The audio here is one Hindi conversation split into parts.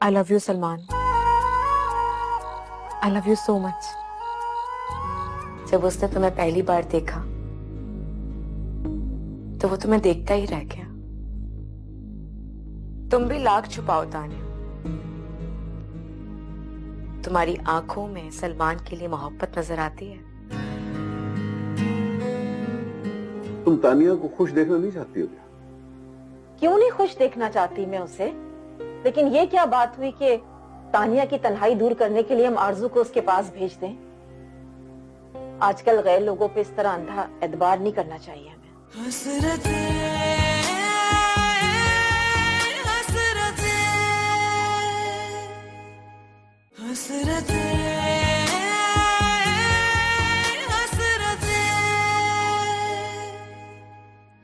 I love you Salman, I love you so much. जब उसने तुम्हें पहली बार देखा तो वो तुम्हें देखता ही रह गया। तुम भी लाख छुपाओ तान्या, तुम्हारी आंखों में सलमान के लिए मोहब्बत नजर आती है। तुम तानिया को खुश देखना नहीं चाहती हो क्या? क्यों नहीं खुश देखना चाहती मैं उसे, लेकिन ये क्या बात हुई कि तानिया की तन्हाई दूर करने के लिए हम आरजू को उसके पास भेज दें। आजकल गैर लोगों पे इस तरह अंधा एतबार नहीं करना चाहिए हमें।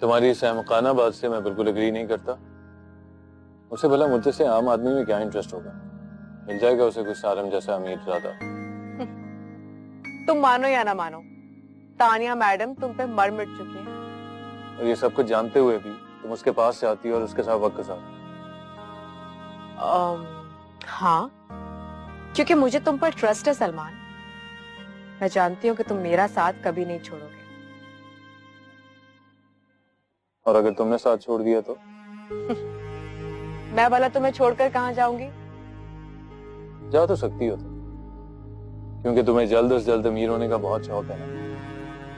तुम्हारी इस अहमकाना बात से मैं बिल्कुल एग्री नहीं करता। उसे भला मुझे से आम आदमी में क्या इंटरेस्ट होगा? मिल जाएगा उसे कोई सारम जैसा अमीर ज्यादा। तुम मानो या ना मानो, तानिया मैडम तुम पे मर मिट चुकी है। और ये सब कुछ जानते हुए भी तुम उसके पास जाती हो और उसके साथ वक्त गुजारती। हाँ, क्योंकि मुझे तुम पर ट्रस्ट है सलमान। मैं जानती हूँ कि तुम मेरा साथ कभी नहीं छोड़ोगे। और अगर तुमने साथ छोड़ दिया तो? मैं भला तुम्हें छोड़कर कहाँ जाऊंगी? जा तो सकती हो तुम, क्योंकि तुम्हें जल्द से जल्द अमीर होने का बहुत शौक है ना।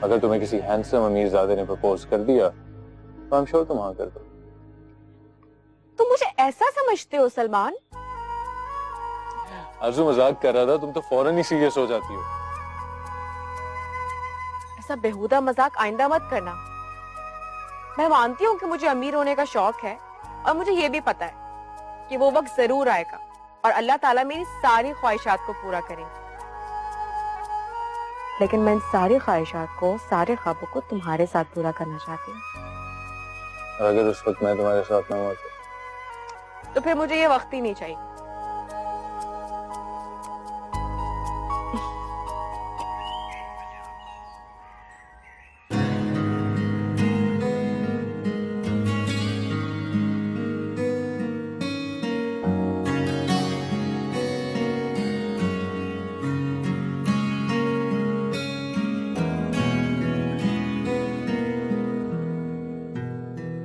अगर तुम्हें किसी हैंडसम अमीरजादे ने प्रपोज कर दिया तो आई एम श्योर तुम हाँ कर दो। तुम मुझे ऐसा समझते हो सलमान? आरज़ू मजाक कर रहा था, तुम तो फौरन ही सीरियस हो जाती हो। ऐसा बेहुदा मजाक आइंदा मत करना। मैं मानती हूँ कि मुझे अमीर होने का शौक है, और मुझे ये भी पता है कि वो वक्त जरूर आएगा और अल्लाह ताला मेरी सारी ख्वाहिशात को पूरा करेंगे। लेकिन मैं इन सारी ख्वाहिशात को, सारे ख्वाबों को तुम्हारे साथ पूरा करना चाहती हूँ। और अगर उस वक्त मैं तुम्हारे साथ ना हुआ तो फिर मुझे ये वक्त ही नहीं चाहिए।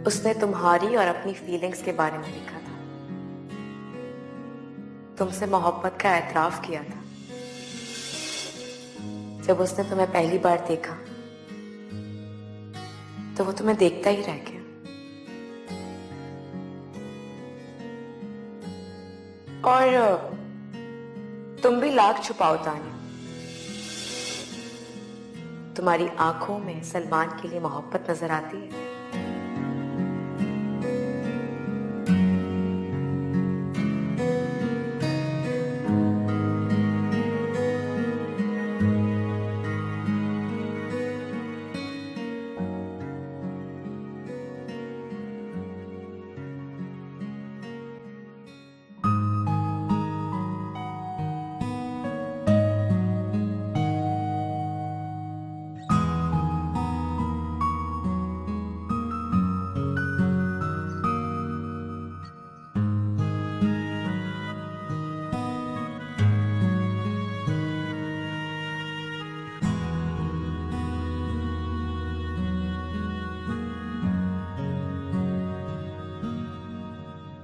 उसने तुम्हारी और अपनी फीलिंग्स के बारे में लिखा था, तुमसे मोहब्बत का एतराफ किया था। जब उसने तुम्हें पहली बार देखा तो वो तुम्हें देखता ही रह गया। और तुम भी लाख छुपाओ तान्या, तुम्हारी आंखों में सलमान के लिए मोहब्बत नजर आती है।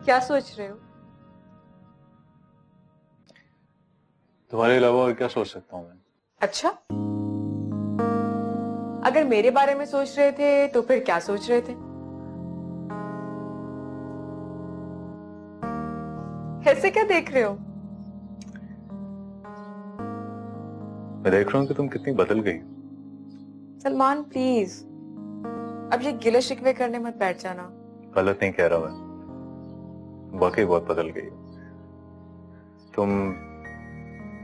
क्या सोच रहे हो? तुम्हारे अलावा और क्या सोच सकता हूँ मैं? अच्छा, अगर मेरे बारे में सोच रहे थे तो फिर क्या सोच रहे थे? ऐसे क्या देख रहे हो? मैं देख रहा हूँ कि तुम कितनी बदल गई। सलमान प्लीज, अब ये गिले शिकवे करने मत बैठ जाना। गलत नहीं कह रहा मैं, वाकई बहुत बदल गई। तुम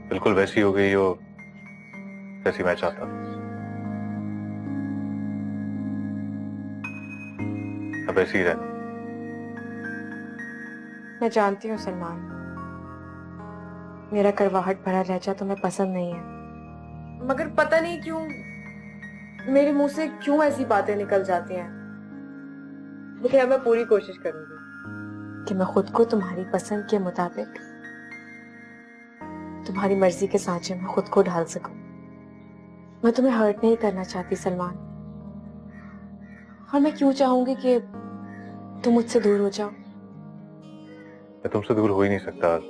बिल्कुल वैसी हो गई हो जैसी मैं चाहता था। अब ऐसी ही रहना। मैं जानती हूँ सलमान, मेरा कड़वाहट भरा लहजा तुम्हें पसंद नहीं है, मगर पता नहीं क्यों मेरे मुंह से क्यों ऐसी बातें निकल जाती हैं। लेकिन अब मैं पूरी कोशिश करूंगी कि मैं खुद को तुम्हारी पसंद के मुताबिक तुम्हारी मर्जी के सांचे में खुद को ढाल सकूं। मैं तुम्हें हर्ट नहीं करना चाहती सलमान, और मैं क्यों चाहूंगी कि तुम मुझसे दूर हो जाओ। मैं तुमसे दूर हो ही नहीं सकता आज।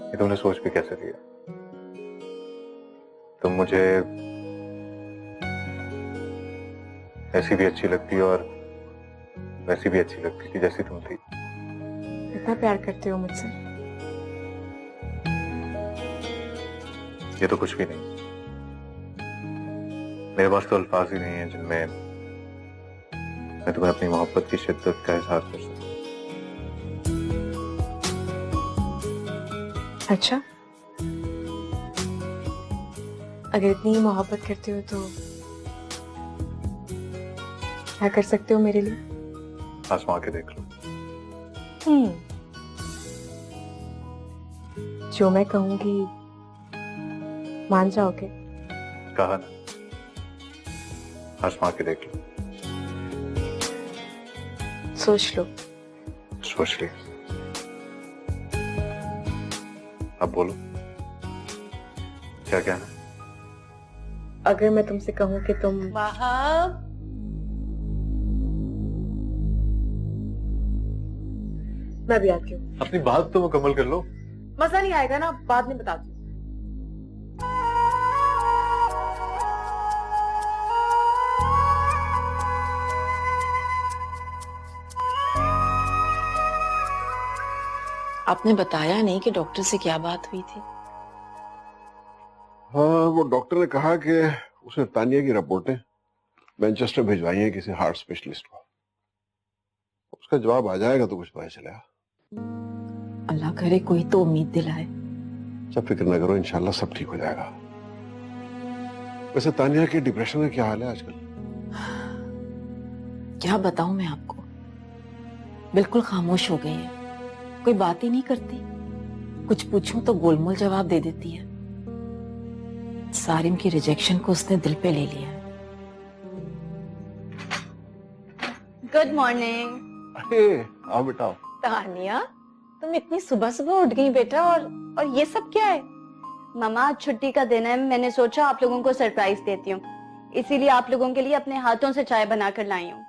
ये तुमने सोच भी कैसे लिया? तुम मुझे ऐसी भी अच्छी लगती और वैसी भी अच्छी लगती थी जैसी तुम थी। इतना प्यार करते हो मुझसे? ये तो कुछ भी नहीं। मेरे पास तो अल्फाज ही नहीं है जिनमें मैं तुम्हें अपनी मोहब्बत की शिद्दत का इजहार कर सकूं। अच्छा, अगर इतनी ही मोहब्बत करते हो तो क्या कर सकते हो मेरे लिए? आजमा के देख लो। जो मैं कहूंगी मान जाओगे? कहा ना, आजमा के देख लो। सोच लो। सोच लिया। अब बोलो, क्या कहना? अगर मैं तुमसे कहूं कि तुम वहाब, मैं भी आती हूँ। अपनी बात तो मुकम्मल कर लो। मजा नहीं आएगा ना, बाद में बताती हूँ। आपने बताया नहीं कि डॉक्टर से क्या बात हुई थी? हाँ, वो डॉक्टर ने कहा कि उसने तानिया की रिपोर्टें मैनचेस्टर भिजवाई हैं किसी हार्ट स्पेशलिस्ट को। उसका जवाब आ जाएगा तो कुछ पता चलेगा। अल्लाह करे कोई तो उम्मीद दिलाए। सब फिक्र न करो, इंशाल्लाह सब ठीक हो जाएगा। वैसे तानिया के डिप्रेशन का क्या हाल है आजकल? क्या बताऊं मैं आपको, बिल्कुल खामोश हो गई है, कोई बात ही नहीं करती। कुछ पूछूं तो गोलमोल जवाब दे देती है। सारिम की रिजेक्शन को उसने दिल पे ले लिया है। Good morning. अरे आओ बेटा आओ। तानिया, तुम इतनी सुबह सुबह उठ गई बेटा, और ये सब क्या है? मामा आज छुट्टी का दिन है, मैंने सोचा आप लोगों को सरप्राइज देती हूँ, इसीलिए आप लोगों के लिए अपने हाथों से चाय बनाकर लाई हूँ।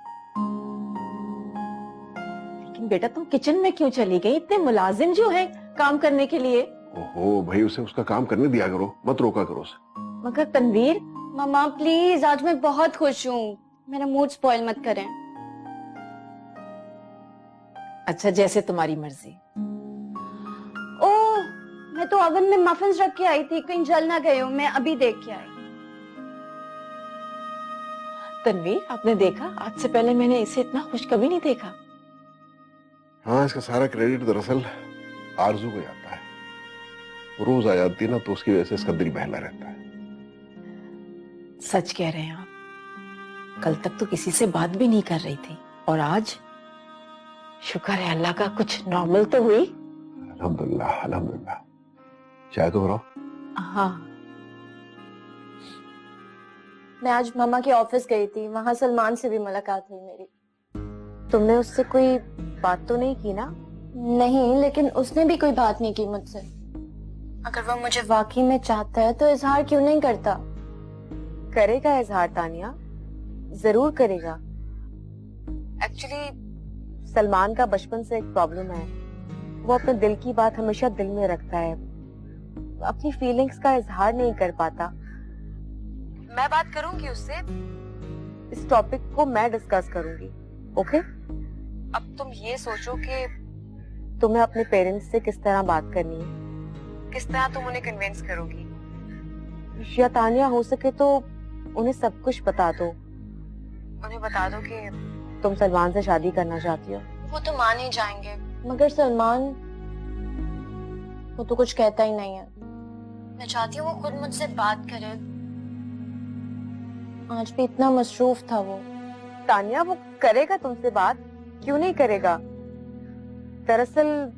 लेकिन बेटा तुम किचन में क्यों चली गई? इतने मुलाजिम जो हैं काम करने के लिए। ओहो भाई, उसे उसका काम करने दिया करो, मत रोका करो उसे। मगर तनवीर, मामा प्लीज, आज मैं बहुत खुश हूँ, मेरा मूड स्पॉइल मत करें। अच्छा जैसे तुम्हारी मर्जी। ओह, मैं तो ओवन में मफिन्स रख के आई थी, कहीं जल ना गए हो, मैं अभी देख के आई। तनवीर, आपने देखा, आज से पहले मैंने इसे इतना खुश कभी नहीं देखा। हाँ, इसका सारा क्रेडिट दरअसल आरजू को जाता है। वो रोज आ जाती है ना, तो उसकी वजह से इसका दिल बहला रहता है। सच कह रहे हैं आप। कल तक तो किसी से बात भी नहीं कर रही थी, और आज शुक्र है अल्लाह का, कुछ नॉर्मल तो हुई। अल्हम्दुलिल्लाह अल्हम्दुलिल्लाह। चाय तो बनाओ। हाँ, मैं आज मामा के ऑफिस गई थी, वहाँ सलमान से भी मुलाकात हुई मेरी। तुमने उससे कोई बात तो नहीं की ना? नहीं, लेकिन उसने भी कोई बात नहीं की मुझसे। अगर वो मुझे वाकई में चाहता है तो इजहार क्यों नहीं करता? करेगा इजहार तानिया, जरूर करेगा। एक्चुअली सलमान का बचपन से एक प्रॉब्लम है, वो अपने दिल की बात हमेशा दिल में रखता है, अपनी फीलिंग्स का इजहार नहीं कर पाता। मैं बात करूंगी उससे, इस टॉपिक को मैं डिस्कस करूंगी। ओके? अब तुम ये सोचो कि तुम्हें अपने पेरेंट्स से किस तरह बात करनी है, किस तरह तुम उन्हें कन्विंस करोगी। या तानिया हो सके तो उन्हें सब कुछ बता दो, उन्हें बता दो कि तुम सलमान से शादी करना चाहती हो। वो तो मान ही जाएंगे, मगर सलमान, वो तो कुछ कहता ही नहीं है। मैं चाहती हूँ वो खुद मुझसे बात करे। आज भी इतना मसरूफ था वो। तानिया, वो करेगा तुमसे बात, क्यों नहीं करेगा? दरअसल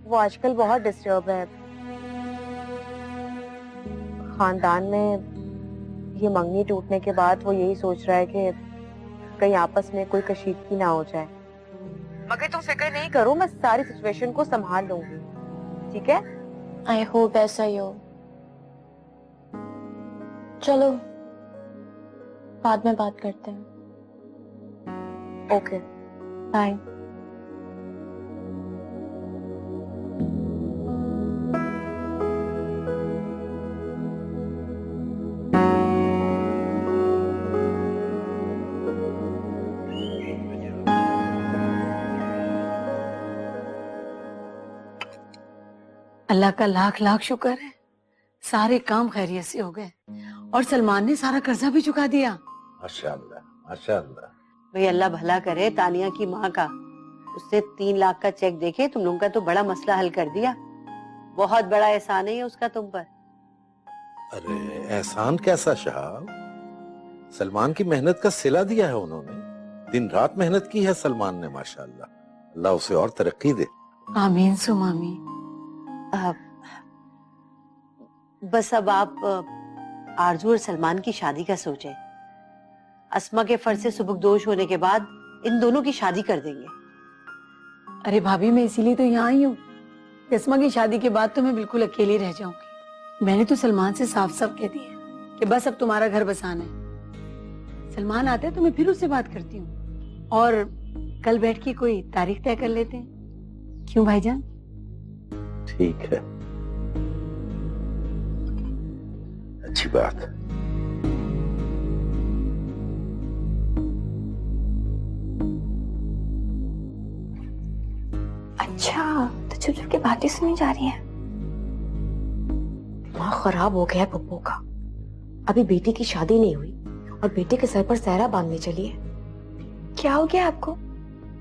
वो आजकल बहुत डिस्टर्ब है। खानदान में ये मंगनी टूटने के बाद वो यही सोच रहा है कि कहीं आपस में कोई कशीदगी ना हो जाए। मगर तुम फिक्र नहीं करो, मैं सारी सिचुएशन को संभाल लूंगी, ठीक है? आई होप ऐसा ही हो। चलो बाद में बात करते हैं। Okay bye. अल्लाह का लाख लाख शुक्र है, सारे काम खैरियत से हो गए और सलमान ने सारा कर्जा भी चुका दिया। माशाअल्लाह माशाअल्लाह। भाई अल्लाह भला करे तानिया की माँ का। उससे 3 लाख का चेक देके तुम लोगों का तो बड़ा मसला हल कर दिया। बहुत बड़ा एहसान है उसका तुम पर। अरे एहसान कैसा शहाब, सलमान की मेहनत का सिला दिया है उन्होंने। दिन रात मेहनत की है सलमान ने माशाअल्लाह। अल्लाह उसे और तरक्की दे। आमीन सुम आमीन। बस अब आप आरजू और सलमान की शादी का सोचें। अस्मा के फर्ज से सुबुकदोश होने के बाद इन दोनों की शादी कर देंगे। अरे भाभी, मैं इसीलिए तो यहाँ आई हूँ। अस्मा की शादी के बाद तो मैं बिल्कुल अकेली रह जाऊंगी। मैंने तो सलमान से साफ साफ कह दिया कि बस अब तुम्हारा घर बसाना है। सलमान आता है तो मैं फिर उससे बात करती हूँ और कल बैठ के कोई तारीख तय कर लेते हैं। क्यों भाईजान? ठीक है, अच्छी बात। अच्छा तो चुप चुप के बातें सुनी जा रही है। दिमाग खराब हो गया है पप्पू का। अभी बेटी की शादी नहीं हुई और बेटे के सर पर सहरा बांधने चली है। क्या हो गया आपको?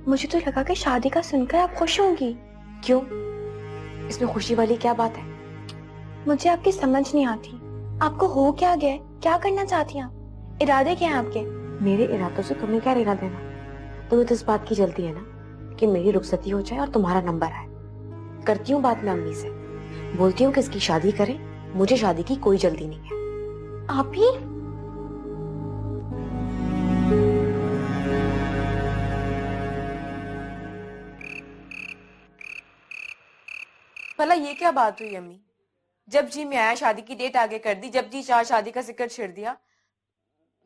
मुझे तो लगा कि शादी का सुनकर आप खुश होंगी। क्यों? इसमें खुशी वाली क्या बात है? मुझे आपकी समझ नहीं आती। आपको हो क्या गया? क्या करना चाहती हैं आप? इरादे क्या हैं आपके? मेरे इरादों से तुम्हें क्या लेना देना? तुम्हें तो इस बात की जल्दी है ना कि मेरी रुखसती हो जाए और तुम्हारा नंबर आए। करती हूँ बात मैं अम्मी से, बोलती हूँ कि इसकी शादी करें। मुझे शादी की कोई जल्दी नहीं है। आप ही? भला ये क्या बात हुई अम्मी? जब जी में आया शादी की डेट आगे कर दी, जब जी चाह शादी का जिक्र छेड़ दिया।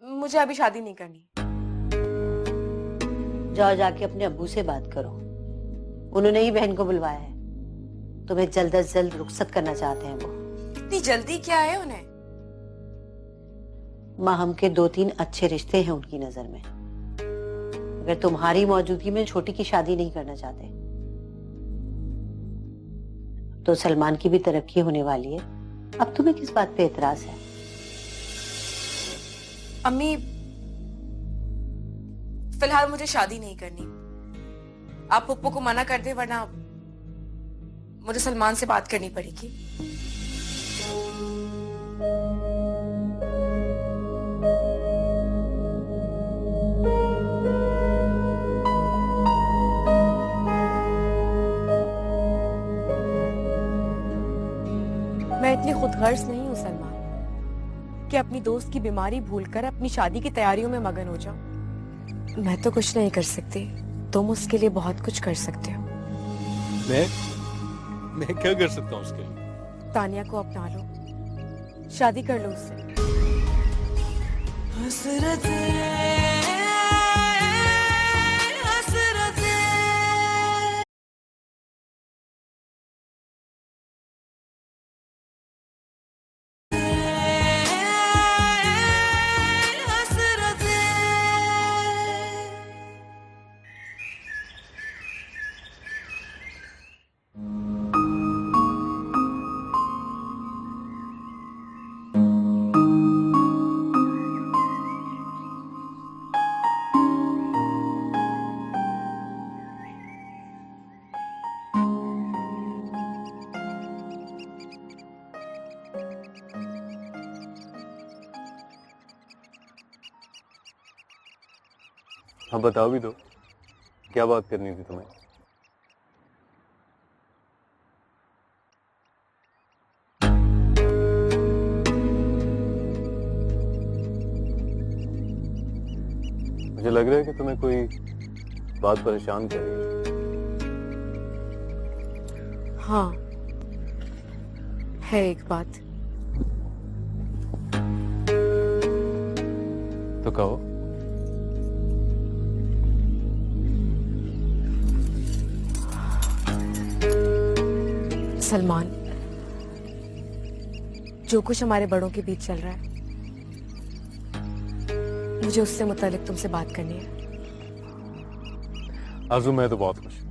मुझे अभी शादी नहीं करनी। जाओ जाके अपने अब्बू से बात करो। उन्होंने ही बहन को बुलवाया है। तुम्हें जल्द अज जल्द रुखसत करना चाहते हैं वो। इतनी जल्दी क्या है उन्हें? माहम के 2-3 अच्छे रिश्ते हैं उनकी नजर में। अगर तुम्हारी मौजूदगी में छोटी की शादी नहीं करना चाहते तो सलमान की भी तरक्की होने वाली है। अब तुम्हें किस बात पे एतराज है? अम्मी फिलहाल मुझे शादी नहीं करनी। आप पप्पू को मना कर दे वरना मुझे सलमान से बात करनी पड़ेगी। मैं इतनी खुदगर्ज नहीं हूं सलमान कि अपनी दोस्त की बीमारी भूलकर अपनी शादी की तैयारियों में मगन हो जाऊं। मैं तो कुछ नहीं कर सकती, तुम उसके लिए बहुत कुछ कर सकते हो। मैं क्या कर सकता हूँ उसके लिए? तानिया को अपना लो, शादी कर लो उससे। हाँ बताओ भी दो, क्या बात करनी थी तुम्हें? मुझे लग रहा है कि तुम्हें कोई बात परेशान कर रही है। हाँ, है एक बात। तो कहो। सलमान, जो कुछ हमारे बड़ों के बीच चल रहा है, मुझे उससे मुतालिक तुमसे बात करनी है। आरज़ू, मैं तो बहुत खुश हूँ।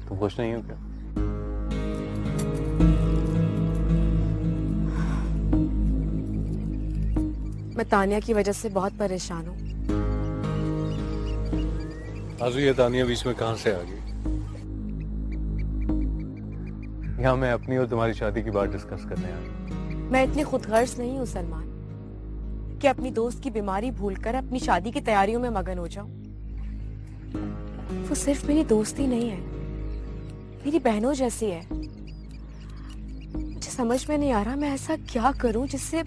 तुम खुश नहीं हो क्या? मैं तानिया की वजह से बहुत परेशान हूँ। आरज़ू, ये तानिया बीच में कहां से आ गई? यहाँ मैं अपनी और तुम्हारी शादी की बात डिस्कस करने आया हूँ। मैं इतनी खुदगर्ज नहीं हूँ सलमान कि अपनी दोस्त की बीमारी भूलकर अपनी शादी की तैयारियों में मगन हो जाऊं। वो सिर्फ मेरी दोस्त ही नहीं है, मेरी बहनों जैसी है। मुझे समझ में नहीं आ रहा मैं ऐसा क्या करूं जिससे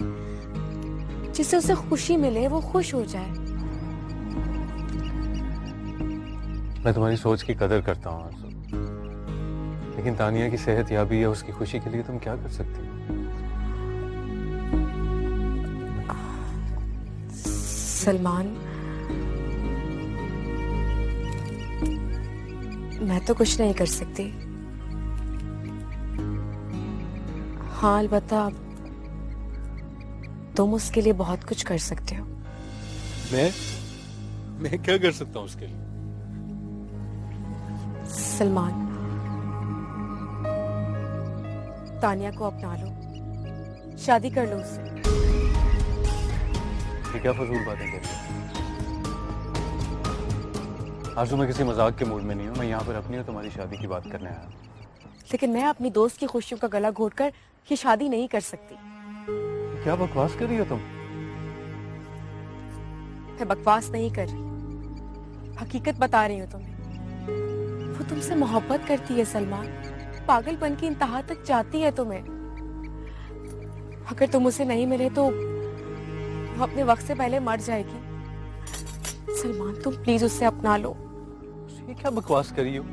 जिससे उसे खुशी मिले, वो खुश हो जाए। मैं तुम्हारी सोच की कदर करता हूँ आरज़ू, लेकिन तानिया की सेहत याबी है, उसकी खुशी के लिए तुम क्या कर सकती हो? सलमान, मैं तो कुछ नहीं कर सकती। हाँ, अलबत्ता तुम उसके लिए बहुत कुछ कर सकते हो। मैं क्या कर सकता हूँ उसके लिए? सलमान, तानिया को अपना लो, शादी कर लो उससे। ये क्या फजूल बातें कर रही हो? आरज़ू, मैं किसी मजाक के मूड में नहीं हूँ। मैं यहाँ पर अपनी और तुम्हारी शादी की बात करने आया हूँ। लेकिन मैं अपनी दोस्त की खुशियों का गला घोटकर ये शादी नहीं कर सकती। क्या बकवास कर रही हो तुम? मैं बकवास नहीं कर रही, हकीकत बता रही हूँ तुम्हें। वो तुमसे मोहब्बत करती है सलमान, पागलपन की इंतहा तक जाती है तुम्हें। अगर तुम उसे नहीं मिले तो वो अपने वक्त से पहले मर जाएगी। सलमान, तुम प्लीज उससे अपना लो। ये क्या बकवास कर रही हो?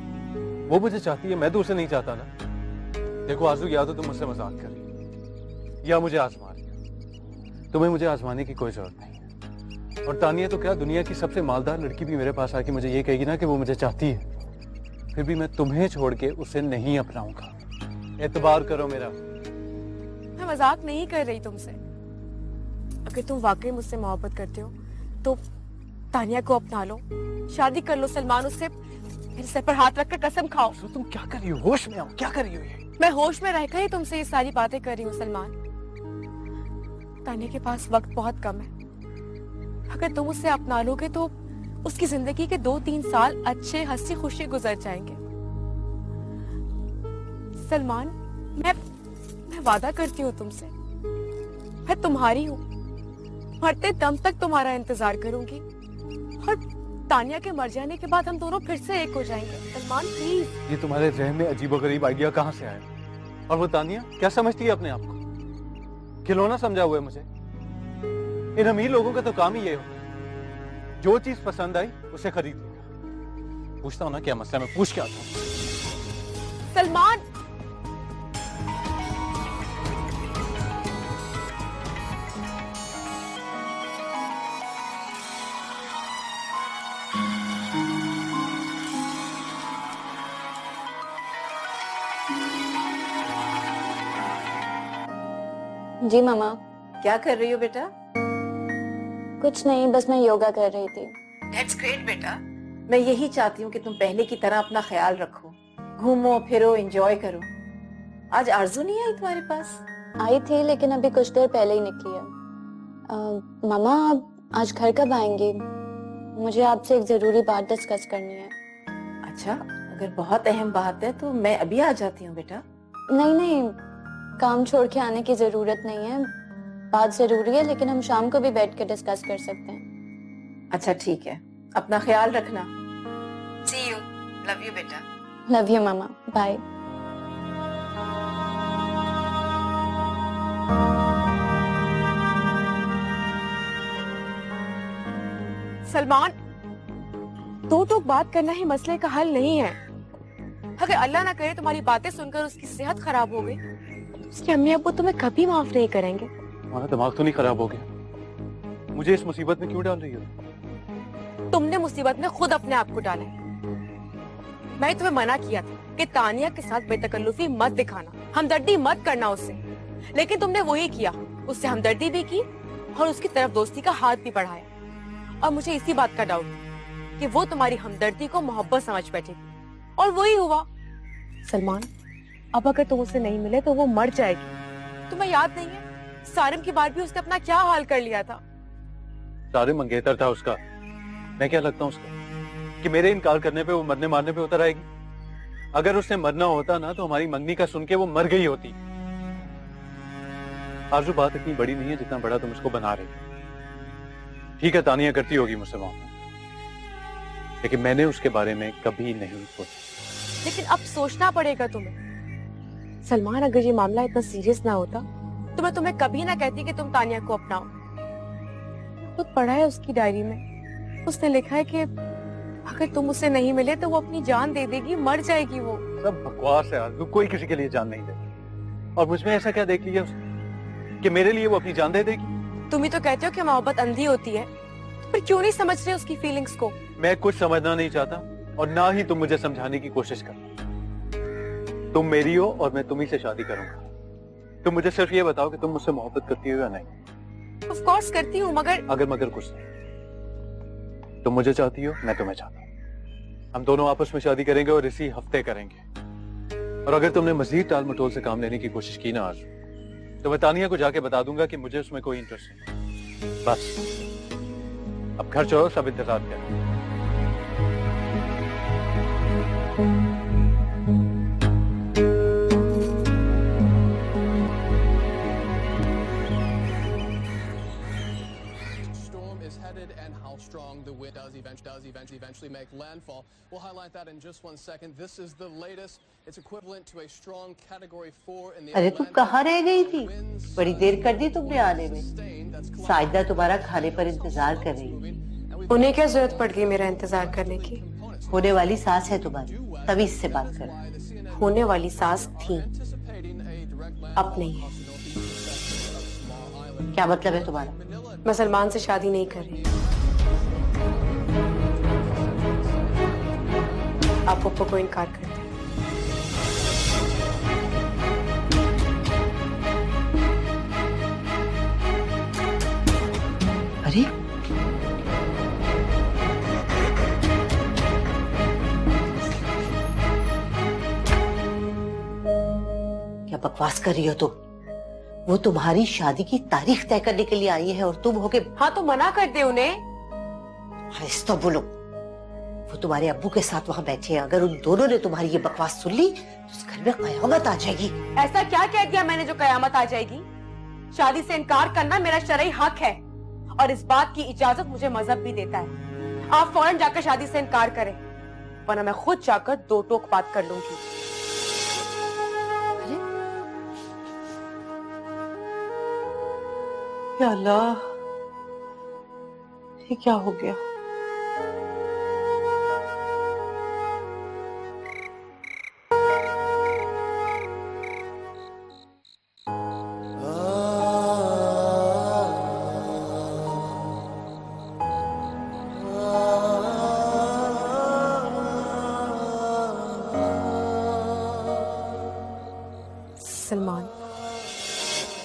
वो मुझे चाहती है, मैं तो उसे नहीं चाहता ना। देखो आरज़ू, या तो तुम मुझसे मजाक कर रही हो या मुझे आजमा रही हो। तुम्हें मुझे आजमाने की कोई जरूरत नहीं है। और तानिया तो क्या, दुनिया की सबसे मालदार लड़की भी मेरे पास आके मुझे ये कहेगी ना कि वो मुझे चाहती है, फिर भी मैं तुम्हें छोड़ के उसे नहीं अपनाऊंगा। एतबार करो मेरा। मैं मजाक नहीं कर रही तुमसे। अगर तुम वाकई मुझसे मोहब्बत करते हो तो तानिया को अपना लो, शादी कर लो सलमान उससे। मेरे सर पर हाथ रखकर कसम खाओ। तो तुम क्या कर रही हो? होश में आओ, क्या कर रही हो ये? मैं होश में रहकर ही तुमसे ये सारी बातें कर रही हूँ सलमान। तानिया के पास वक्त बहुत कम है। अगर तुम उसे अपना लोगे तो उसकी जिंदगी के 2-3 साल अच्छे हंसी खुशी गुजर जाएंगे। सलमान, मैं वादा करती हूँ तुमसे, मैं तुम्हारी हूँ। मरते दम तक तुम्हारा इंतजार करूंगी और तानिया के मर जाने के बाद हम दोनों फिर से एक हो जाएंगे। सलमान प्लीज। ये तुम्हारे जहन में अजीबोगरीब आइडिया कहाँ से आया? और वो तानिया क्या समझती है अपने आप को? खिलौना समझा हुआ है मुझे। इन अमीर लोगों का तो काम ही ये होता है, जो चीज पसंद आई उसे खरीद लिया। पूछता हूँ ना क्या मसला, मैं पूछ के आता हूँ। सलमान, जी मामा। क्या कर रही हो बेटा? कुछ नहीं, बस मैं योगा कर रही थी। दैट्स ग्रेट बेटा। मैं यही चाहती हूँ कि तुम पहले की तरह अपना ख्याल रखो, घूमो फिरो, एंजॉय करो। आज आरज़ू नहीं आई तुम्हारे पास? आई थी लेकिन अभी कुछ देर पहले ही निकली है। मामा, आप आज घर कब आएंगी? मुझे आपसे एक जरूरी बात डिस्कस करनी है। अच्छा, अगर बहुत अहम बात है तो मैं अभी आ जाती हूँ बेटा। नहीं नहीं, काम छोड़ के आने की जरूरत नहीं है। बात जरूरी है लेकिन हम शाम को भी बैठ के डिस्कस कर सकते हैं। अच्छा ठीक है, अपना ख्याल रखना। See you. Love you बेटा। लव यू मामा, बाय। सलमान, दो टूक बात करना ही मसले का हल नहीं है। अगर अल्लाह ना करे तुम्हारी बातें सुनकर उसकी सेहत खराब हो गई उसकी अम्मी अब्बू तुम्हें कभी माफ नहीं करेंगे। तुम्हारा दिमाग तो नहीं खराब हो गया? मुझे इस मुसीबत में क्यों डाल रही हो? तुमने मुसीबत में खुद अपने आप को डाला है। मैं तुम्हें मना किया था कि तानिया के साथ बेतकल्लुफी मत दिखाना, हमदर्दी मत करना उससे, लेकिन तुमने वही किया। उससे हमदर्दी भी की और उसकी तरफ दोस्ती का हाथ भी बढ़ाया। और मुझे इसी बात का डाउट कि वो तुम्हारी हमदर्दी को मोहब्बत समझ बैठेगी, और वही हुआ। सलमान, अब अगर तुम उससे नहीं मिले तो वो मर जाएगी। तुम्हें याद नहीं है सारिम की बार भी उसने अपना क्या हाल कर लिया था? सारिम मंगेतर था उसका। मैं क्या लगता हूँ उसका कि मेरे इनकार करने पे वो मरने मारने पे उतर आएगी? अगर उसने मरना होता ना तो हमारी मंगनी का सुन के वो मर गई होती। आरज़ू, बात इतनी बड़ी नहीं है जितना बड़ा तुम उसको बना रहे हो। ठीक है, तानिया करती होगी मुझसे मोहब्बत, लेकिन मैंने उसके बारे में कभी नहीं सोचा। लेकिन अब सोचना पड़ेगा तुम्हें। सलमान, अगर ये मामला इतना सीरियस ना होता तो मैं तुम्हें कभी ना कहती कि तुम तानिया को अपनाओ। खुद पढ़ा है उसकी डायरी में, उसने लिखा है कि अगर तुम उसे नहीं मिले तो वो अपनी जान दे देगी, मर जाएगी वो। सब बकवास है आरज़ू, कोई किसी के लिए जान नहीं देता। और मुझमें ऐसा क्या देख लिया उसने कि मेरे लिए वो अपनी जान दे देगी? तुम ही तो कहते हो कि मोहब्बत अंधी होती है, तो फिर क्यों नहीं समझ रहे उसकी फीलिंग्स को? मैं कुछ समझना नहीं चाहता और ना ही तुम मुझे समझाने की कोशिश कर। तुम मेरी हो और मैं तुम्ही से शादी करूंगा। तुम मुझे सिर्फ ये बताओ कि तुम मुझसे मोहब्बत करती हो या नहीं? ऑफ कोर्स करती हूँ, मगर मगर कुछ नहीं। तुम मुझे चाहती हो, मैं तुम्हें चाहता हूँ। हम दोनों आपस में शादी करेंगे और इसी हफ्ते करेंगे। और अगर तुमने मजीद टाल मटोल से काम लेने की कोशिश की ना आज, तो मैं तानिया को जाके बता दूंगा कि मुझे उसमें कोई इंटरेस्ट नहीं। बस अब घर चलो, सब इंतजार करें। And how strong the wind does eventually make landfall. We'll highlight that in just 1 second. This is the latest. It's equivalent to a strong category 4 in the अरे तुम कहाँ रह गई थी? बड़ी देर कर दी तुमने आने में। साइदा तुम्हारा खाने पर इंतजार कर रही है। उन्हें क्या जरूरत पड़ गई मेरा इंतजार करने की? होने वाली सास है तुम्हारी, तभी इससे बात कर। होने वाली सास थी, अब नहीं है। क्या मतलब है तुम्हारा? मैं सलमान से शादी नहीं कर रही। आप पप्पा को इनकार करते हैं। अरे क्या बकवास कर रही हो तुम? वो तुम्हारी शादी की तारीख तय करने के लिए आई है और तुम होके। हाँ तो मना कर दे उन्हें। तो बोलो, वो तुम्हारे अब्बू के साथ वहाँ बैठे हैं। अगर उन दोनों ने तुम्हारी ये बकवास सुन ली तो उस घर में कयामत आ जाएगी। ऐसा क्या कह दिया मैंने जो कयामत आ जाएगी? शादी से इनकार करना मेरा शरई हक है और इस बात की इजाजत मुझे मजहब भी देता है। आप फौरन जाकर शादी से इनकार करें, वरना मैं खुद जाकर दो टोक बात कर लूंगी। या अल्लाह, ये क्या हो गया? सलमान,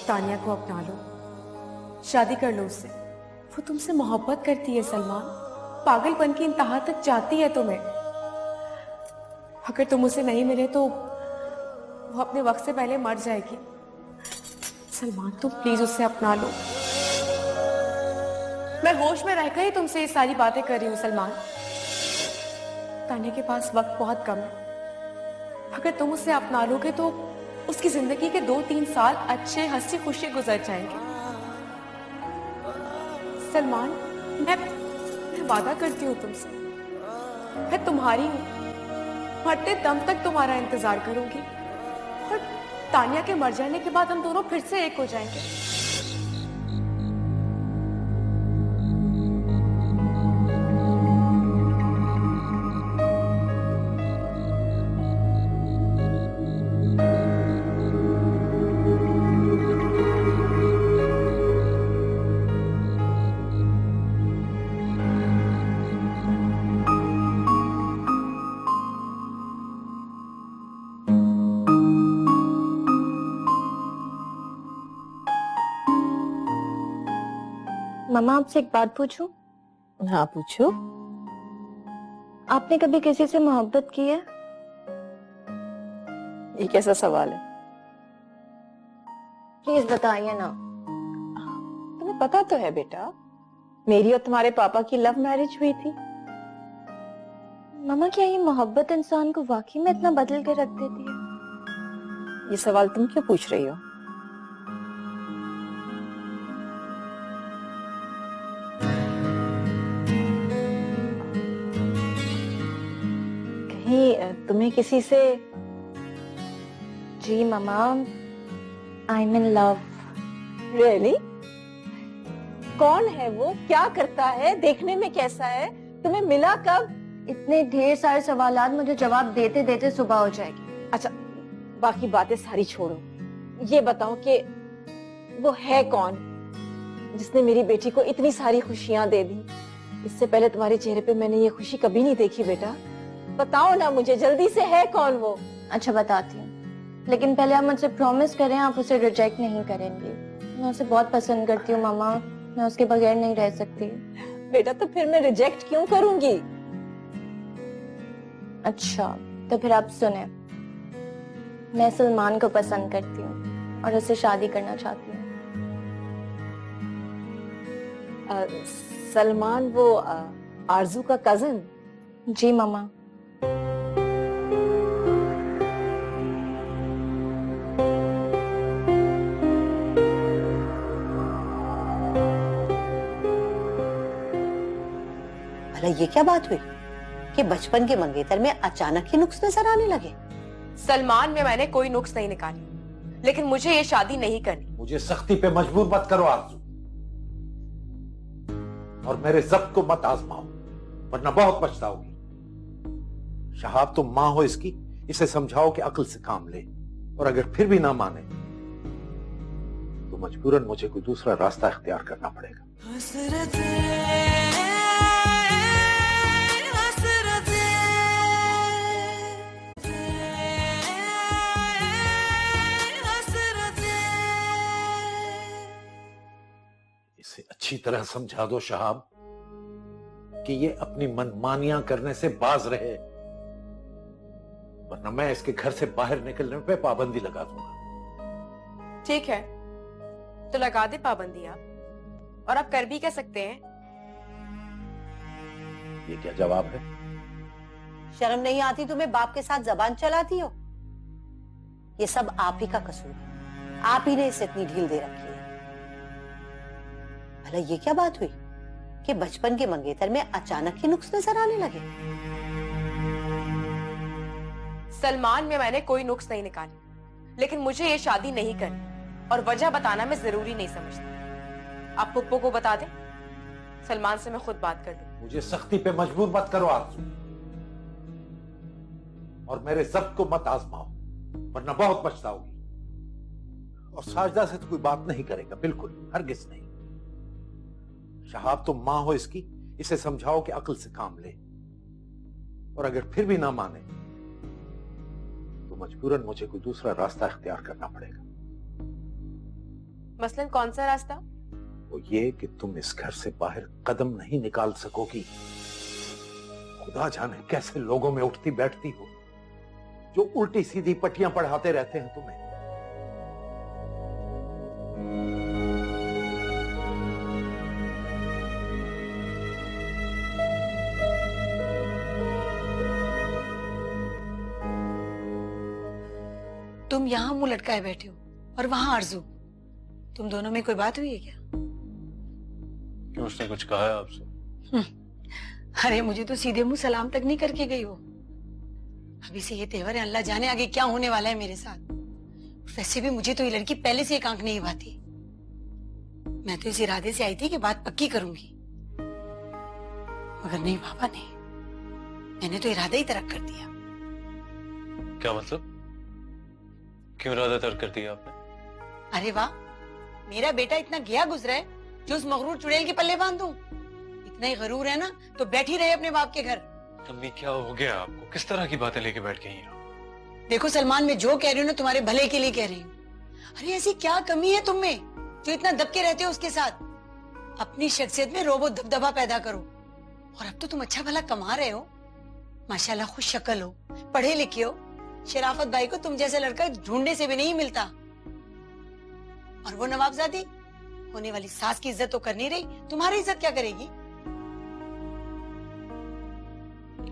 तानिया को अपना लो, शादी कर लो उससे। वो तुमसे मोहब्बत करती है सलमान, पागलपन की इंतहा तक जाती है तुम्हें। अगर तुम उसे नहीं मिले तो वो अपने वक्त से पहले मर जाएगी। सलमान, तुम प्लीज उससे अपना लो। मैं होश में रहकर ही तुमसे ये सारी बातें कर रही हूँ सलमान। तानिया के पास वक्त बहुत कम है। अगर तुम उसे अपना लोगे तो उसकी जिंदगी के 2-3 साल अच्छे हंसी खुशी गुजर जाएंगे। सलमान, मैं वादा करती हूँ तुमसे, मैं तुम्हारी हूँ। मरते दम तक तुम्हारा इंतजार करूंगी और तानिया के मर जाने के बाद हम दोनों फिर से एक हो जाएंगे। मामा आपसे एक बात पूछूं? हाँ पूछो। आपने कभी किसी से मोहब्बत की है? ये कैसा सवाल है? प्लीज बताइए ना। तुम्हें पता तो है बेटा, मेरी और तुम्हारे पापा की लव मैरिज हुई थी। मामा क्या ये मोहब्बत इंसान को वाकई में इतना बदल के रख देती है? ये सवाल तुम क्यों पूछ रही हो? कहीं तुम्हें किसी से? जी मामा, I am in love. Really? कौन है वो? क्या करता है? देखने में कैसा है? तुम्हें मिला कब? इतने ढेर सारे सवालात मुझे जवाब देते देते सुबह हो जाएगी। अच्छा, बाकी बातें सारी छोड़ो, ये बताओ कि वो है कौन जिसने मेरी बेटी को इतनी सारी खुशियां दे दी? इससे पहले तुम्हारे चेहरे पे मैंने ये खुशी कभी नहीं देखी बेटा। बताओ ना मुझे, जल्दी से, है कौन वो? अच्छा बताती हूँ, लेकिन पहले आप मुझसे प्रॉमिस करें आप उसे रिजेक्ट नहीं करेंगे। मैं उसे बहुत पसंद करती हूँ मामा, मैं उसके बगैर नहीं रह सकती। बेटा तो फिर मैं रिजेक्ट क्यों करूंगी? अच्छा तो फिर आप सुने, मैं सलमान को पसंद करती हूँ और उससे शादी करना चाहती हूँ। सलमान वो आरजू का कजन? जी मामा। भला ये क्या बात हुई कि बचपन के मंगेतर में अचानक ही नुक्स नजर आने लगे? सलमान में मैंने कोई नुक्स नहीं निकाली, लेकिन मुझे ये शादी नहीं करनी। मुझे सख्ती पे मजबूर मत करो आरजू, और मेरे जब्त को मत आजमाओ, वरना बहुत पछताओगी। शहाब तुम मां हो इसकी, इसे समझाओ कि अक्ल से काम ले, और अगर फिर भी ना माने तो मजबूरन मुझे कोई दूसरा रास्ता इख्तियार करना पड़ेगा। इसे अच्छी तरह समझा दो शहाब कि ये अपनी मनमानियां करने से बाज रहे, वरना मैं इसके घर से बाहर निकलने पे पाबंदी लगा दूंगा। ठीक है, तो लगा दे पाबंदी आप, और आप कर भी क्या सकते हैं? ये क्या जवाब है? शर्म नहीं आती तुम्हें? बाप के साथ जबान चलाती हो। ये सब आप ही का कसूर है, आप ही ने इसे इतनी ढील दे रखी है। भला ये क्या बात हुई कि बचपन के मंगेतर में अचानक ही नुक्स नजर आने लगे? सलमान में मैंने कोई नुक्स नहीं निकाली, लेकिन मुझे ये शादी नहीं करनी, और वजह बताना मैं जरूरी नहीं समझती। आप पुप्पो को बता दें, सलमान से मैं खुद बात कर दूं। मुझे सख्ती पे मजबूर मत करो आरजू, और मेरे जब्त को मत आजमाओ, वरना बहुत पछताओगी। और साजदा से तो कोई बात नहीं करेगा, बिल्कुल हरगिज नहीं। शहाब तुम मां हो इसकी, इसे समझाओ कि अक्ल से काम ले, और अगर फिर भी ना माने तो मजबूरन मुझे कोई दूसरा रास्ता इख्तियार करना पड़ेगा। मसलन कौन सा रास्ता? वो ये कि तुम इस घर से बाहर कदम नहीं निकाल सकोगी। खुदा जाने कैसे लोगों में उठती बैठती हो जो उल्टी सीधी पट्टियां पढ़ाते रहते हैं तुम्हें। तुम यहाँ मुंह लटकाए बैठे हो और वहां आरजू, तुम दोनों में कोई बात हुई है क्या? क्यों, उसने कुछ कहा है आपसे? अरे मुझे तो सीधे मुंह सलाम तक नहीं करके गई हो। अभी से ये तेवर है, अल्लाह जाने आगे क्या होने वाला है मेरे साथ। वैसे भी मुझे तो ये लड़की पहले से एक आंख नहीं भाती। मैं तो इस इरादे से आई थी कि बात पक्की करूंगी, मगर नहीं पापा ने, मैंने तो इरादा ही तर्क कर दिया। क्या मतलब? क्यों इरादा तर्क कर दिया आपने? अरे वाह, मेरा बेटा इतना गया गुजरा है जो उस मगरूर चुड़ैल के पल्ले बांध दूं? इतना ही गरूर है ना तो बैठ ही रहे अपने बाप के घर। अम्मी क्या हो गया आपको? किस तरह की बातें लेके बैठ गई हैं? देखो सलमान, मैं जो कह रही हूँ ना तुम्हारे भले के लिए कह रही हूँ। अरे ऐसी क्या कमी है तुम में जो इतना दबके रहते हो उसके साथ? अपनी शख्सियत में रोबो दबदबा पैदा करो। और अब तो तुम अच्छा भला कमा रहे हो, माशाल्लाह खुश शक्ल हो, पढ़े लिखे हो। शराफत भाई को तुम जैसा लड़का ढूंढने से भी नहीं मिलता। और वो नवाबजादी होने वाली सास की इज्जत तो कर नहीं रही, तुम्हारी इज्जत क्या करेगी?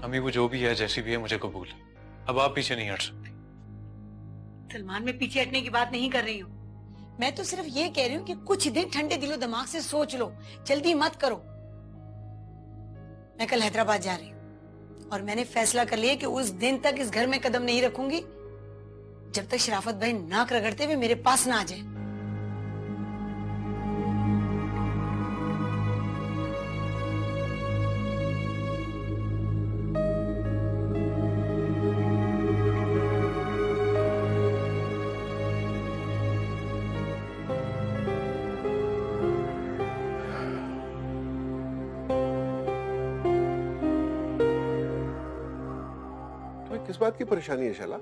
अम्मी वो जो भी है जैसी भी है मुझे कबूल है, अब आप पीछे नहीं हट सकती। सलमान, मैं पीछे हटने की बात नहीं कर रही हूँ। मैं तो सिर्फ ये कह रही हूँ कि कुछ दिन ठंडे दिलो दिमाग से सोच लो, जल्दी मत करो। मैं कल हैदराबाद जा रही हूँ और मैंने फैसला कर लिया कि उस दिन तक इस घर में कदम नहीं रखूंगी जब तक शराफत भाई नाक रगड़ते हुए मेरे पास ना आ जाए। किस बात की परेशानी है शैला?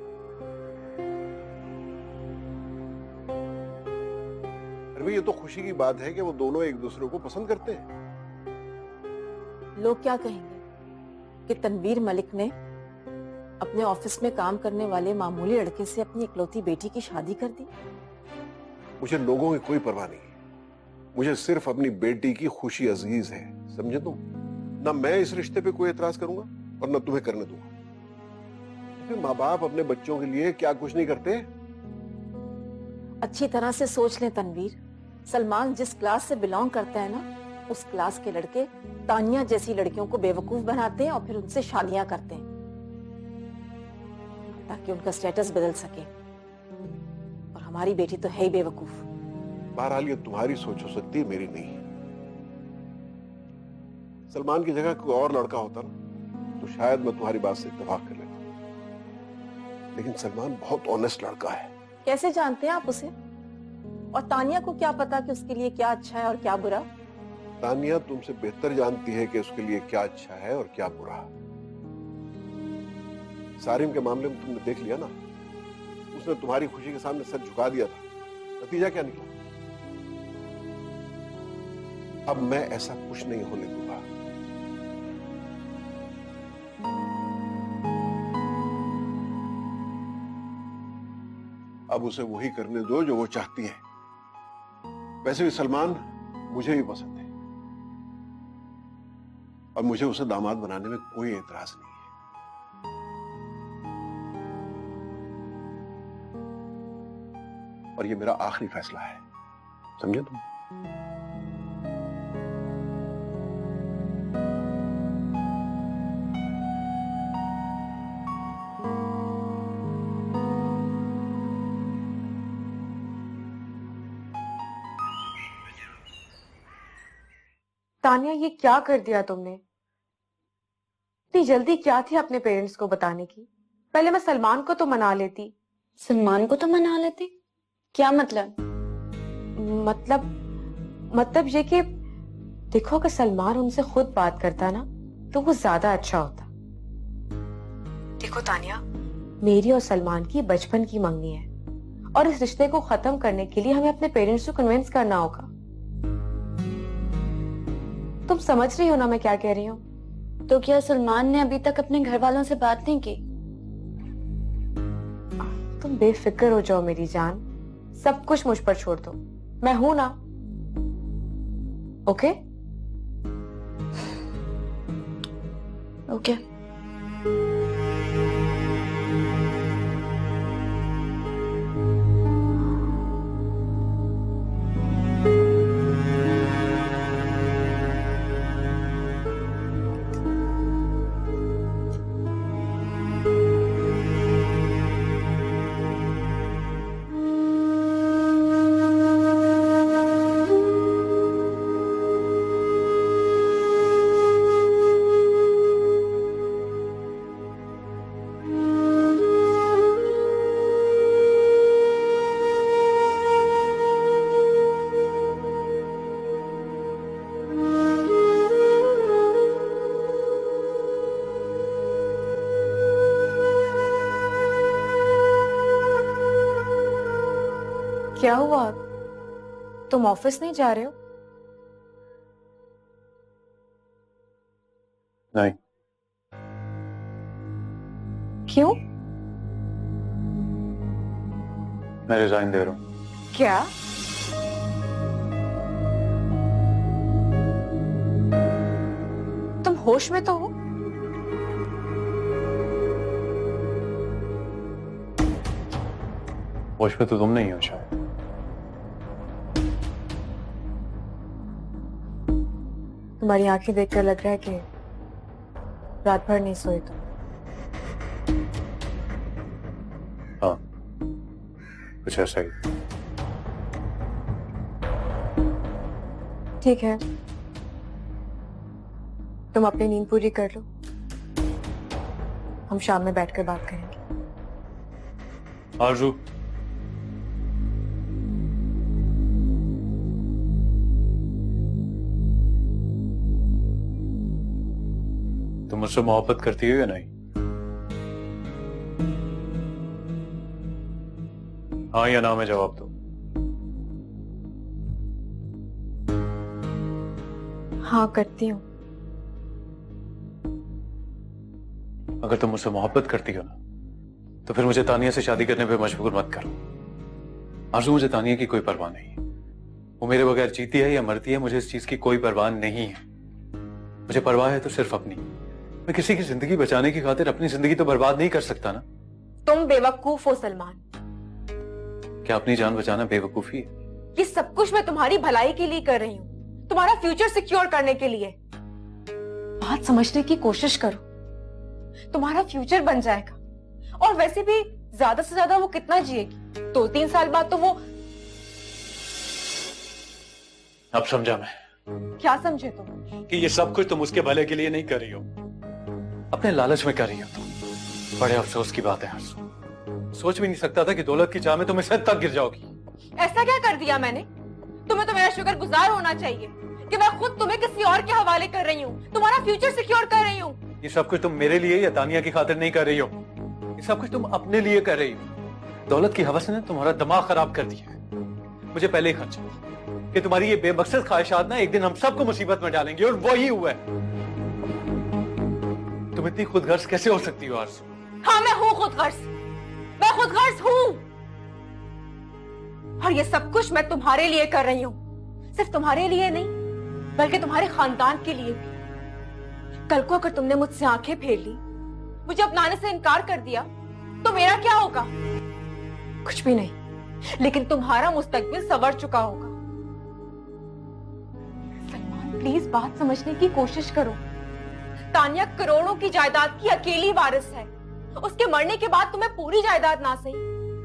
अरे भाई ये तो खुशी की बात है कि वो दोनों एक दूसरे को पसंद करते हैं। लोग क्या कहेंगे कि तनवीर मलिक ने अपने ऑफिस में काम करने वाले मामूली लड़के से अपनी इकलौती बेटी की शादी कर दी। मुझे लोगों की कोई परवाह नहीं है, मुझे सिर्फ अपनी बेटी की खुशी अजीज है, समझे तुम? ना मैं इस रिश्ते पे कोई एतराज करूंगा और ना तुम्हें करने दूंगा। माँ बाप अपने बच्चों के लिए क्या कुछ नहीं करते? अच्छी तरह से सोच ले तनवीर, सलमान जिस क्लास से बिलोंग करता है ना, उस क्लास के लड़के तानिया जैसी लड़कियों को बेवकूफ बनाते हैं और फिर उनसे शादियां करते हैं ताकि उनका स्टेटस बदल सके। और हमारी बेटी तो है ही बेवकूफ। बहरहाल ये तुम्हारी सोच हो सकती है, मेरी नहीं। सलमान की जगह कोई और लड़का होता ना तो शायद मैं तुम्हारी बात से इत्तेफाक कर लेता, लेकिन सलमान बहुत ऑनेस्ट लड़का है। कैसे जानते हैं आप उसे? और तानिया को क्या पता कि उसके लिए क्या अच्छा है और क्या बुरा? तानिया तुमसे बेहतर जानती है कि उसके लिए क्या अच्छा है और क्या बुरा। सारिम के मामले में तुमने देख लिया ना, उसने तुम्हारी खुशी के सामने सर झुका दिया था, नतीजा क्या निकला? अब मैं ऐसा कुछ नहीं होने दूंगा। अब उसे वही करने दो जो वो चाहती है। वैसे भी सलमान मुझे भी पसंद है और मुझे उसे दामाद बनाने में कोई एतराज नहीं है। और ये मेरा आखिरी फैसला है, समझे तुम? तानिया, ये क्या कर दिया तुमने? इतनी जल्दी क्या थी अपने पेरेंट्स को बताने की? पहले मैं सलमान को तो मना लेती। सलमान को तो मना लेती? क्या मतलब? मतलब ये कि देखो, अगर सलमान उनसे खुद बात करता ना तो वो ज्यादा अच्छा होता। देखो तानिया, मेरी और सलमान की बचपन की मंगनी है और इस रिश्ते को खत्म करने के लिए हमें अपने पेरेंट्स को कन्विंस करना होगा। तुम समझ रही हो ना मैं क्या कह रही हूँ? तो क्या सलमान ने अभी तक अपने घर वालों से बात नहीं की? तुम बेफिक्र हो जाओ मेरी जान, सब कुछ मुझ पर छोड़ दो, मैं हूं ना। ओके? ओके। क्या हुआ? तुम ऑफिस नहीं जा रहे हो? क्यों? मैं रिजाइन दे रहा हूं। क्या? तुम होश में तो हो? होश में तो तुम नहीं हो शायद। तुम्हारी आंखें देखकर लग रहा है कि रात भर नहीं सोए तुम। हाँ, कुछ ऐसा ही। ठीक है, तुम अपनी नींद पूरी कर लो, हम शाम में बैठकर बात करेंगे। आरजू, तुम मुझसे मोहब्बत करती हो या नहीं? हाँ या ना में जवाब दो। हाँ, करती हूँ। अगर तुम मुझसे मोहब्बत करती हो ना, तो फिर मुझे तानिया से शादी करने पे मजबूर मत करो। आरज़ू, मुझे तानिया की कोई परवाह नहीं है। वो मेरे बगैर जीती है या मरती है, मुझे इस चीज की कोई परवाह नहीं है। मुझे परवाह है तो सिर्फ अपनी। मैं किसी की जिंदगी बचाने की खातिर अपनी जिंदगी तो बर्बाद नहीं कर सकता ना। तुम बेवकूफ हो सलमान। क्या अपनी जान बचाना बेवकूफी है? ये सब कुछ मैं तुम्हारी भलाई के लिए कर रही हूँ, तुम्हारा फ्यूचर सिक्योर करने के लिए। बात समझने की कोशिश करो, तुम्हारा फ्यूचर बन जाएगा। और वैसे भी ज्यादा से ज्यादा वो कितना जिएगी? 2-3 साल बाद तो वो। अब समझा मैं। क्या समझे तुम? कि ये सब कुछ तुम उसके भले के लिए नहीं कर रही हो, अपने लालच में कर रही हो तुम। बड़े अफसोस की बात है आरज़ू, सोच भी नहीं सकता था कि दौलत की चाह में तुम इससे तक गिर जाओगी। ऐसा क्या कर दिया मैंने? तुम्हें तो मेरा शुक्रगुजार होना चाहिए कि मैं खुद तुम्हें किसी और के हवाले कर रही हूँ, तुम्हारा फ्यूचर सिक्योर कर रही हूँ। ये सब कुछ तुम मेरे लिए या तानिया की खातिर नहीं कर रही हो, ये सब कुछ तुम अपने लिए कर रही हो। दौलत की हवस ने तुम्हारा दिमाग खराब कर दिया है। मुझे पहले ही खर्चा कि तुम्हारी ये बेमकसद ख्वाहिशात ना एक दिन हम सबको मुसीबत में डालेंगी, और वही हुआ है। तुम इतनी खुदगर्ज कैसे हो सकती हो आरज़ू? हाँ, मैं हूँ खुदगर्ज, मैं खुदगर्ज हूँ। और ये सब कुछ मैं तुम्हारे लिए कर रही हूँ। सिर्फ तुम्हारे लिए नहीं, बल्कि तुम्हारे खानदान के लिए भी। कल को अगर तुमने मुझसे आंखें फेर ली, मुझे अपनाने से इनकार कर दिया, तो मेरा क्या होगा? कुछ भी नहीं, लेकिन तुम्हारा मुस्तकबिल संवर चुका होगा। सलमान, प्लीज बात समझने की कोशिश करो। तानिया करोड़ों की जायदाद की अकेली वारिस है। उसके मरने के बाद तुम्हें पूरी जायदाद ना सही,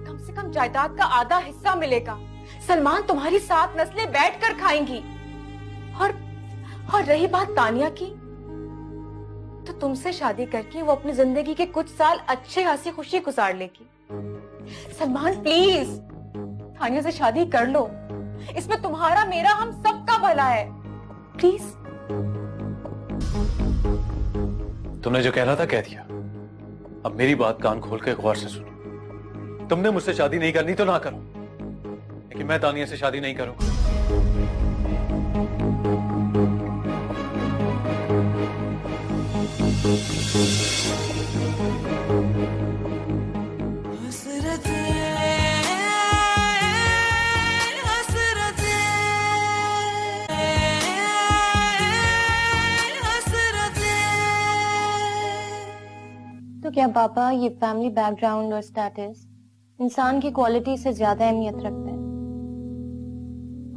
कम से कम जायदाद का आधा हिस्सा मिलेगा। सलमान, तुम्हारी 7 नस्लें बैठकर खाएंगी। और रही बात तानिया की, तो तुमसे शादी करके वो अपनी जिंदगी के कुछ साल अच्छे हंसी खुशी गुजार लेगी। सलमान प्लीज, तानिया से शादी कर लो। इसमें तुम्हारा, मेरा, हम सबका भला है। प्लीज। तुमने जो कहना था कह दिया। अब मेरी बात कान खोल के गौर से सुनो। तुमने मुझसे शादी नहीं करनी तो ना करो, लेकिन मैं तानिया से शादी नहीं करूंगा। तो क्या पापा ये फैमिली बैकग्राउंड और स्टेटस इंसान की क्वालिटी से ज्यादा अहमियत रखते हैं?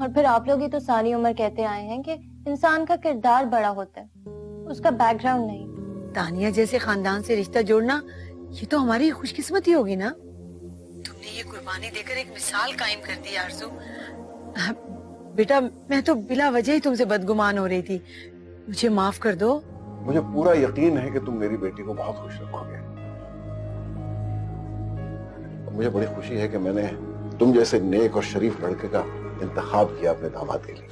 और फिर आप लोग ही तो सारी उम्र कहते आए हैं कि इंसान का किरदार बड़ा होता है, उसका बैकग्राउंड नहीं। तानिया जैसे खानदान से रिश्ता जोड़ना, ये तो हमारी खुशकिस्मती होगी ना। तुमने ये कुर्बानी देकर एक मिसाल कायम कर दी आरज़ू। बेटा, मैं तो बिला वजह ही तुमसे बदगुमान हो रही थी, मुझे माफ कर दो। मुझे पूरा यकीन है कि तुम मेरी बेटी को बहुत खुश रखोगे। मुझे बड़ी खुशी है कि मैंने तुम जैसे नेक और शरीफ लड़के का इंतखाब किया अपने दामाद के लिए।